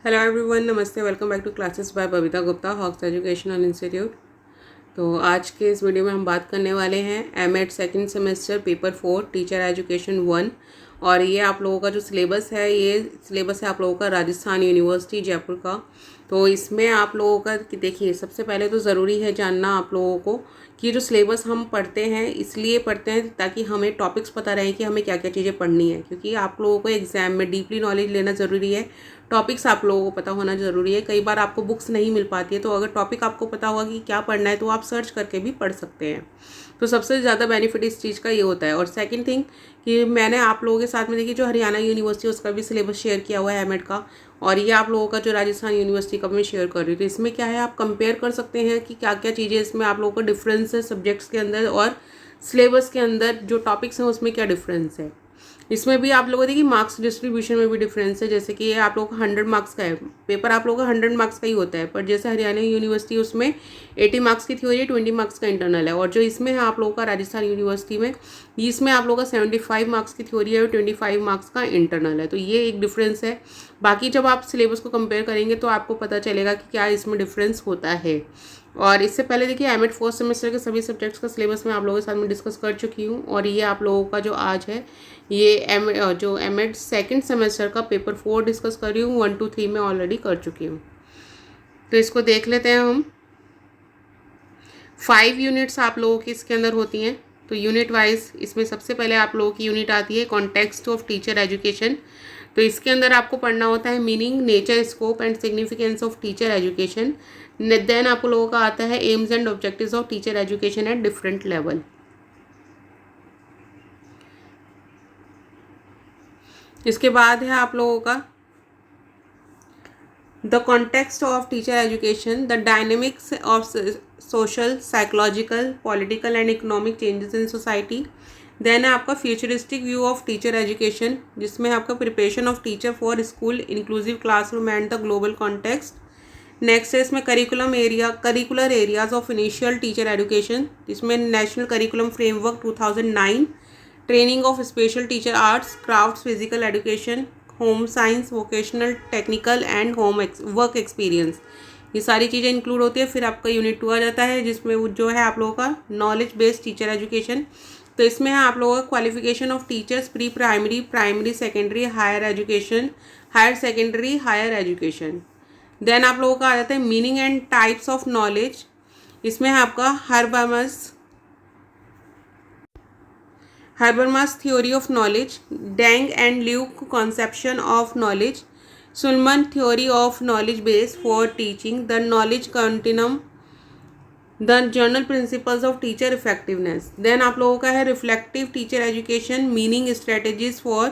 Hello everyone, नमस्ते। Welcome back to classes by Babita Gupta, Hawks educational institute. तो आज के इस वीडियो में हम बात करने वाले हैं MEd second semester paper 4 teacher education 1। और ये आप लोगों का जो सिलेबस है, ये सिलेबस है आप लोगों का राजस्थान यूनिवर्सिटी जयपुर का। तो इसमें आप लोगों का देखिए, सबसे पहले तो ज़रूरी है जानना आप लोगों को कि जो सिलेबस हम पढ़ते हैं इसलिए पढ़ते हैं ताकि हमें टॉपिक्स पता रहे कि हमें क्या क्या चीज़ें पढ़नी है, क्योंकि आप लोगों को एग्जाम में डीपली नॉलेज लेना ज़रूरी है। टॉपिक्स आप लोगों को पता होना ज़रूरी है। कई बार आपको बुक्स नहीं मिल पाती है, तो अगर टॉपिक आपको पता होगा कि क्या पढ़ना है तो आप सर्च करके भी पढ़ सकते हैं। तो सबसे ज़्यादा बेनिफिट इस चीज़ का ये होता है। और सेकंड थिंग कि मैंने आप लोगों के साथ में देखिए जो हरियाणा यूनिवर्सिटी उसका भी सिलेबस शेयर किया हुआ है एमएड का, और ये आप लोगों का जो राजस्थान यूनिवर्सिटी का मैं शेयर कर रही हूँ। तो इसमें क्या है, आप कंपेयर कर सकते हैं कि क्या क्या चीज़ें इसमें आप लोगों को डिफरेंस है सब्जेक्ट्स के अंदर, और सिलेबस के अंदर जो टॉपिक्स हैं उसमें क्या डिफरेंस है। इसमें भी आप लोगों को देखिए मार्क्स डिस्ट्रीब्यूशन में भी डिफरेंस है। जैसे कि ये आप लोगों का 100 मार्क्स का है पेपर, आप लोगों का 100 मार्क्स का ही होता है, पर जैसे हरियाणा यूनिवर्सिटी उसमें 80 मार्क्स की थ्योरी है, 20 मार्क्स का इंटरनल है। और जो इसमें है आप लोगों का राजस्थान यूनिवर्सिटी में, इसमें आप लोगों का 75 मार्क्स की थ्योरी है और 25 मार्क्स का इंटरनल है। तो ये एक डिफरेंस है। बाकी जब आप सिलेबस को कंपेयर करेंगे तो आपको पता चलेगा कि क्या इसमें डिफरेंस होता है। और इससे पहले देखिए एमएड फर्स्ट सेमेस्टर के सभी सब्जेक्ट्स का सिलेबस मैं आप लोगों के साथ में डिस्कस कर चुकी हूँ। और ये आप लोगों का जो आज है, ये जो एमएड सेकंड सेमेस्टर का पेपर 4 डिस्कस कर रही हूँ। 1 2 3 में ऑलरेडी कर चुकी हूँ। तो इसको देख लेते हैं हम। 5 यूनिट्स आप लोगों की इसके अंदर होती हैं। तो यूनिट वाइज इसमें सबसे पहले आप लोगों की यूनिट आती है कॉन्टेक्स्ट ऑफ टीचर एजुकेशन। तो इसके अंदर आपको पढ़ना होता है meaning, nature, scope and significance of teacher education. Then आप लोगों का आता है aims and objectives of teacher education at different level. इसके बाद है आप लोगों का the context of teacher education, the dynamics of social, psychological, political and economic changes in society. Then है आपका futuristic view of teacher education, जिसमें आपका preparation of teacher for school, inclusive classroom and the global context. Next है इसमें curricular areas of initial teacher education, जिसमें national curriculum framework 2009, training of special teacher, arts, crafts, physical education, home science, vocational, technical and home work experience. ये सारी चीज़ें include होती है। फिर आपका यूनिट 2 आ जाता है, जिसमें वो जो है आप लोगों का नॉलेज बेस्ड टीचर एजुकेशन। तो इसमें है आप लोगों का qualification of teachers, pre primary, primary, secondary, higher education, higher secondary, higher education. Then आप लोगों का आ जाता है meaning and types of knowledge. इसमें है आपका Habermas theory of knowledge, Deng and Luke conception of knowledge, Sulman theory of knowledge base for teaching, the knowledge continuum, the general principles of teacher effectiveness. Then आप लोगों का है reflective teacher education, meaning strategies for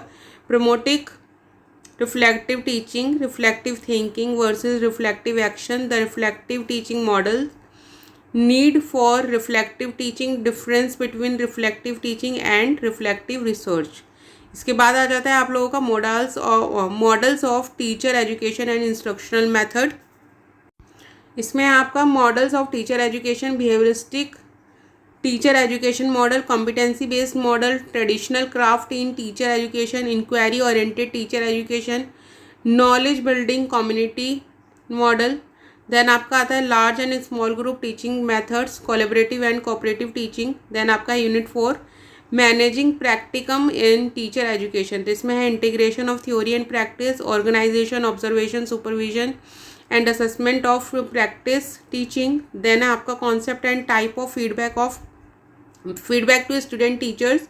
promoting reflective teaching, reflective thinking versus reflective action, the reflective teaching model, need for reflective teaching, difference between reflective teaching and reflective research. इसके बाद आ जाता है आप लोगों का models of teacher education and instructional method. इसमें आपका models of teacher education, behaviouristic teacher education model, competency based model, traditional craft in teacher education, inquiry oriented teacher education, knowledge building community model. Then आपका आता है large and small group teaching methods, collaborative and cooperative teaching. Then आपका unit 4 managing practicum in teacher education. तो इसमें है integration of theory and practice, organisation, observation, supervision and assessment of practice teaching. Then है आपका concept and type of feedback to student teachers.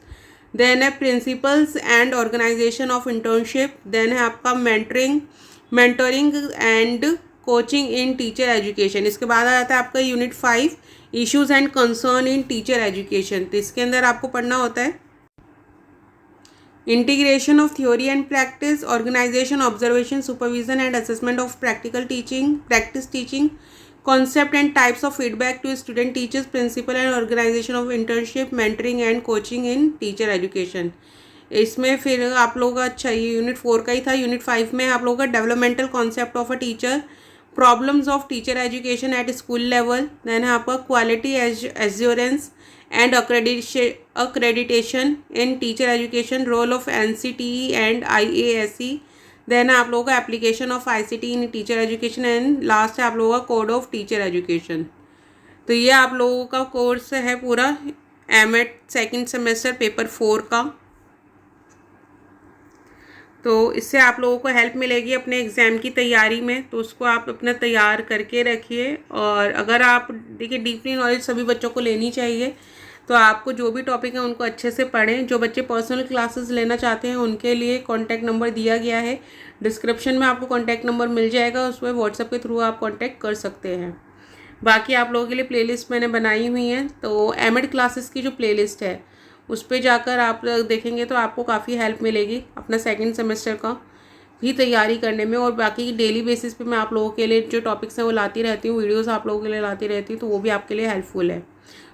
Then है principles and organisation of internship. Then है आपका mentoring and coaching in teacher education. इसके बाद आ जाता है आपका unit 5 issues and concern in teacher education. तो इसके अंदर आपको पढ़ना होता है integration of theory and practice, organisation, observation, supervision and assessment of practice teaching, concept and types of feedback to student teachers, principle and organisation of internship, mentoring and coaching in teacher education. इसमें फिर आप लोगों का अच्छा ये unit 4 का ही था। Unit 5 में आप लोगों का developmental concept of a teacher, problems of teacher education at school level. Then है आपका quality assurance and accreditation in teacher education, role of NCTE and IASE, then आप लोगों का application of ICT in teacher education and last है आप लोगों का code of teacher education. तो ये आप लोगों का कोर्स है पूरा एमएड सेकंड सेमेस्टर पेपर 4 का। तो इससे आप लोगों को हेल्प मिलेगी अपने एग्ज़ाम की तैयारी में, तो उसको आप अपना तैयार करके रखिए। और अगर आप देखिए डीपली नॉलेज सभी बच्चों को लेनी चाहिए, तो आपको जो भी टॉपिक है उनको अच्छे से पढ़ें। जो बच्चे पर्सनल क्लासेस लेना चाहते हैं उनके लिए कॉन्टैक्ट नंबर दिया गया है डिस्क्रिप्शन में, आपको कॉन्टैक्ट नंबर मिल जाएगा, उस पर व्हाट्सएप के थ्रू आप कॉन्टैक्ट कर सकते हैं। बाकी आप लोगों के लिए प्लेलिस्ट मैंने बनाई हुई है, तो एमएड क्लासेस की जो प्लेलिस्ट है उस पर जाकर आप देखेंगे तो आपको काफ़ी हेल्प मिलेगी अपना सेकंड सेमेस्टर का भी तैयारी करने में। और बाकी डेली बेसिस पे मैं आप लोगों के लिए जो टॉपिक्स हैं वो लाती रहती हूँ, वीडियोस आप लोगों के लिए लाती रहती हूँ, तो वो भी आपके लिए हेल्पफुल है।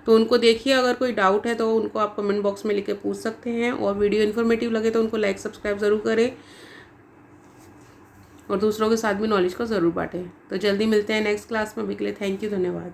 तो उनको देखिए, अगर कोई डाउट है तो उनको आप कमेंट बॉक्स में लिख के पूछ सकते हैं। और वीडियो इन्फॉर्मेटिव लगे तो उनको लाइक सब्सक्राइब ज़रूर करें और दूसरों के साथ भी नॉलेज को ज़रूर बांटें। तो जल्दी मिलते हैं नेक्स्ट क्लास में। अभी के लिए थैंक यू, धन्यवाद।